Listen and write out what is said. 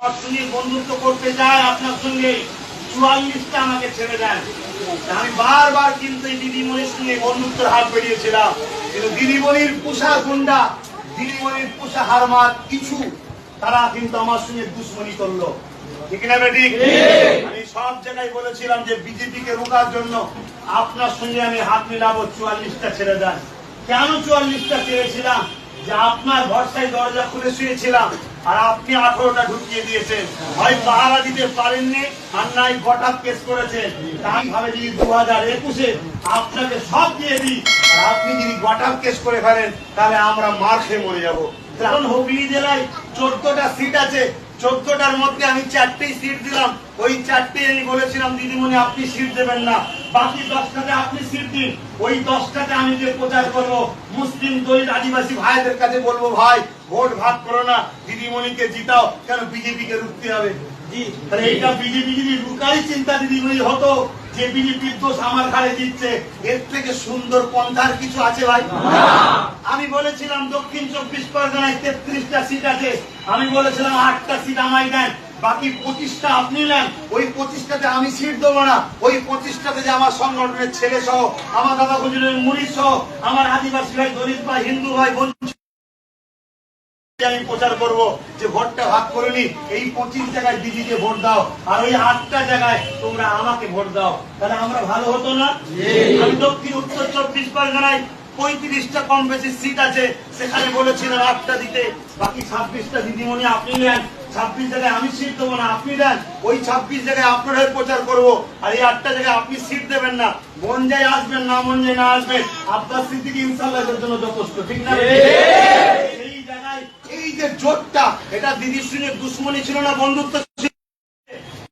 সঙ্গে বন্ধুত্ব করতে যায় আপনার সঙ্গে 44টা আমাকে ছেড়ে দেন। আমি বারবার কিন্তু এই দিদিমণির সঙ্গে বন্ধুত্বের হাত বেরিয়েছিলাম, কিন্তু দিদিমণির পোষা গুন্ডা, দিদিমণির পোষা হারমাত কিছু তারা কিন্তু আমার সঙ্গে দুশ্মনী করলো। ঠিক না বেঠিক? আমি সব জায়গায় বলেছিলাম যে বিজেপিকে রোকার জন্য আপনার সঙ্গে আমি হাত মিলাবো, 44টা ছেড়ে দেন। কেন 44টা ছেড়েছিলাম? যে আপনার ভরসায় দরজা খুলে শুয়েছিলাম আর আপনি 18টা ঢুকিয়ে দিয়েছেন। হয় পাহারা দিতে পারেননি আর নাই গটা কেস করেছেন। তাই ভাবে যদি 2021-এ আপনাকে সব দিয়ে দিই আর আপনি যদি গটা কেস করে ফেলেন তাহলে আমরা মার খেয়ে মরে যাবো। কারণ হুগলি জেলায় 14টা সিট আছে, 14টার মধ্যে আমি 4টেই সিট দিলাম। ওই 4টে আমি বলেছিলাম দিদিমণি আপনি সিট দেবেন না, বাকি 10টাতে আপনি সিট দিন। ওই 10টাতে আমি যে প্রচার করবো, মুসলিম দলিত আদিবাসী ভাইদের কাছে বলবো, ভাই ভোট ভাগ করো না, দিদিমণিকে জিতাও, কেন বিজেপিকে রুখতে হবে। জি, তাহলে এইটা বিজেপি যদি রুকারই চিন্তা দিদিমণি হতো যে বিজেপির দোষ আমার ঘাড়ে দিচ্ছে, এর থেকে সুন্দর পন্থার কিছু আছে ভাই? আমি বলেছিলাম দক্ষিণ 24 পরগনায় 33টা সিট আছে, আমি বলেছিলাম 8টা সিট আমায় দেন, বাকি 25টা আপনি নেন। ওই 25টাতে আমি সিট দেবো না, ওই 25টাতে যে আমার সংগঠনের ছেলে সহ, আমার দাদা হুজুরের মুড়ি সহ, আমার আদিবাসী ভাই, দলিত ভাই, হিন্দু ভাই, আমি প্রচার করবো যে ভোটটা ভাগ করে নি, এই 25 জায়গায় দিদিকে ভোট দাও আর ওই 8টা জায়গায় তোমরা আমাকে ভোট দাও, তাহলে আমরা ভালো হতো না? আমি দক্ষিণ উত্তর 24 পরগনায় 35টা কম বেশি সিট আছে, সেখানে বলেছিলাম 8টা দিতে, বাকি 26টা দিদিমণি আপনি নেন। 26 জায়গায় আমি সিট দেবো না, আপনি দেন। ওই 26 জায়গায় আপনার হয়ে প্রচার করবো আর এই 8টা জায়গায় আপনি সিট দেবেন না। মন যায় আসবেন, না মন যায় না আসবেন, আপনার সিদ্দিকী ইনশাআল্লাহ এর জন্য যথেষ্ট। ঠিক না? এই জায়গায় এই যে জোটটা, এটা দিদির সঙ্গে দুশ্মনী ছিল না, বন্ধুত্ব।